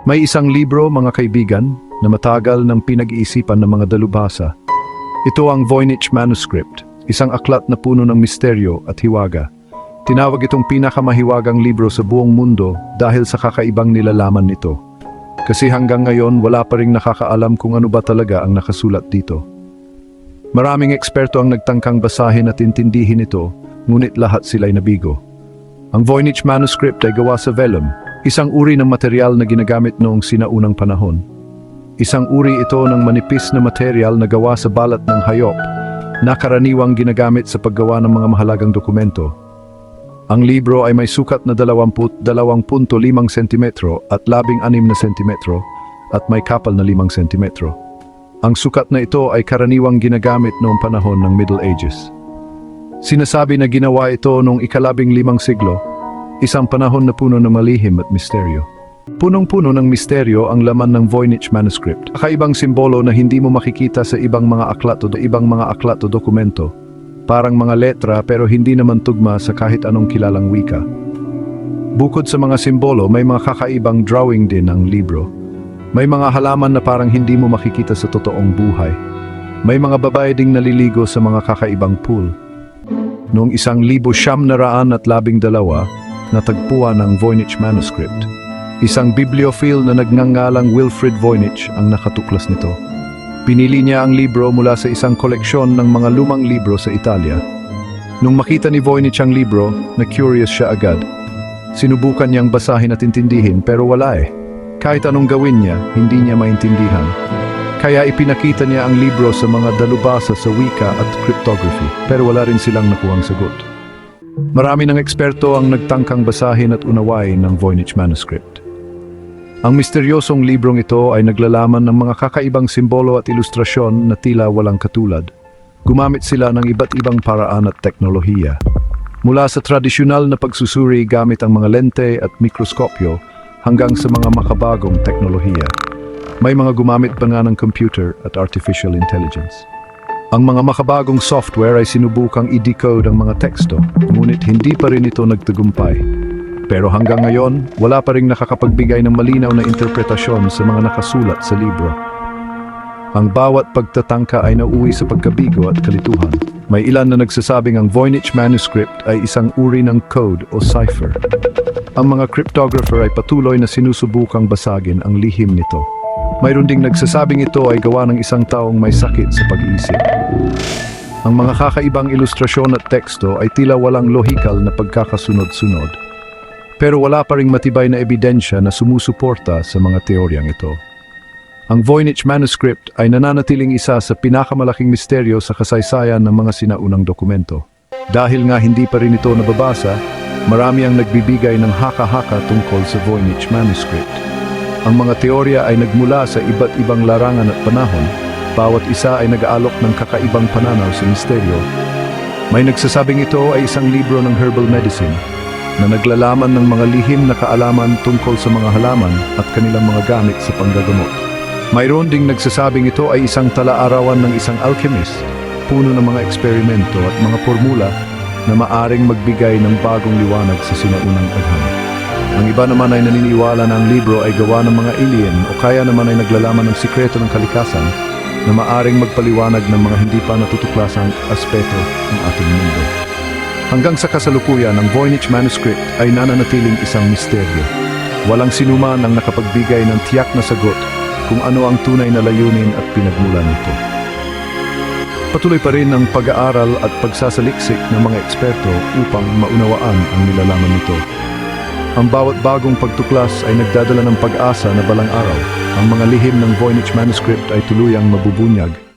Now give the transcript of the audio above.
May isang libro, mga kaibigan, na matagal ng pinag-iisipan ng mga dalubhasa. Ito ang Voynich Manuscript, isang aklat na puno ng misteryo at hiwaga. Tinawag itong pinakamahiwagang libro sa buong mundo dahil sa kakaibang nilalaman nito. Kasi hanggang ngayon wala pa ring nakakaalam kung ano ba talaga ang nakasulat dito. Maraming eksperto ang nagtangkang basahin at intindihin ito, ngunit lahat sila'y nabigo. Ang Voynich Manuscript ay gawa sa vellum, isang uri ng material na ginagamit noong sinaunang panahon. Isang uri ito ng manipis na material na gawa sa balat ng hayop, na karaniwang ginagamit sa paggawa ng mga mahalagang dokumento. Ang libro ay may sukat na 22.5 cm at 16 na cm at may kapal na 5 cm. Ang sukat na ito ay karaniwang ginagamit noong panahon ng Middle Ages. Sinasabi na ginawa ito noong ika-15 siglo, isang panahon na puno ng malihim at misteryo. Punong-puno ng misteryo ang laman ng Voynich Manuscript. Kakaibang simbolo na hindi mo makikita sa ibang mga aklat o dokumento. Parang mga letra pero hindi naman tugma sa kahit anong kilalang wika. Bukod sa mga simbolo, may mga kakaibang drawing din ang libro. May mga halaman na parang hindi mo makikita sa totoong buhay. May mga babae ding naliligo sa mga kakaibang pool. Noong 1912, natagpuan ang Voynich Manuscript. Isang bibliophile na nagngangalang Wilfrid Voynich ang nakatuklas nito. Pinili niya ang libro mula sa isang koleksyon ng mga lumang libro sa Italia. Nung makita ni Voynich ang libro, na-curious siya agad. Sinubukan niyang basahin at intindihin pero wala eh. Kahit anong gawin niya, hindi niya maintindihan. Kaya ipinakita niya ang libro sa mga dalubhasa sa wika at cryptography pero wala rin silang nakuhang sagot. Marami ng eksperto ang nagtangkang basahin at unawain ng Voynich Manuscript. Ang misteryosong librong ito ay naglalaman ng mga kakaibang simbolo at ilustrasyon na tila walang katulad. Gumamit sila ng iba't ibang paraan at teknolohiya. Mula sa tradisyonal na pagsusuri gamit ang mga lente at mikroskopyo hanggang sa mga makabagong teknolohiya. May mga gumamit pa nga ng computer at artificial intelligence. Ang mga makabagong software ay sinubukang i-decode ang mga teksto, ngunit hindi pa rin ito nagtagumpay. Pero hanggang ngayon, wala pa ring nakakapagbigay ng malinaw na interpretasyon sa mga nakasulat sa libro. Ang bawat pagtatangka ay nauwi sa pagkabigo at kalituhan. May ilan na nagsasabing ang Voynich Manuscript ay isang uri ng code o cipher. Ang mga cryptographer ay patuloy na sinusubukang basagin ang lihim nito. Mayroon ding nagsasabing ito ay gawa ng isang taong may sakit sa pag-iisip. Ang mga kakaibang ilustrasyon at teksto ay tila walang lohikal na pagkakasunod-sunod. Pero wala pa ring matibay na ebidensya na sumusuporta sa mga teoryang ito. Ang Voynich Manuscript ay nananatiling isa sa pinakamalaking misteryo sa kasaysayan ng mga sinaunang dokumento. Dahil nga hindi pa rin ito nababasa, marami ang nagbibigay ng haka-haka tungkol sa Voynich Manuscript. Ang mga teorya ay nagmula sa iba't ibang larangan at panahon, bawat isa ay nag-aalok ng kakaibang pananaw sa misteryo. May nagsasabing ito ay isang libro ng herbal medicine, na naglalaman ng mga lihim na kaalaman tungkol sa mga halaman at kanilang mga gamit sa panggagamot. Mayroon ding nagsasabing ito ay isang tala-arawan ng isang alchemist, puno ng mga eksperimento at mga formula na maaring magbigay ng bagong liwanag sa sinaunang adham. Ang iba naman ay naniniwala na ang libro ay gawa ng mga alien o kaya naman ay naglalaman ng sikreto ng kalikasan na maaring magpaliwanag ng mga hindi pa natutuklasang aspeto ng ating mundo. Hanggang sa kasalukuyan, ang Voynich Manuscript ay nananatiling isang misteryo. Walang sinuman ang nakapagbigay ng tiyak na sagot kung ano ang tunay na layunin at pinagmulan nito. Patuloy pa rin ang pag-aaral at pagsasaliksik ng mga eksperto upang maunawaan ang nilalaman nito. Ang bawat bagong pagtuklas ay nagdadala ng pag-asa na balang araw. Ang mga lihim ng Voynich Manuscript ay tuluyang mabubunyag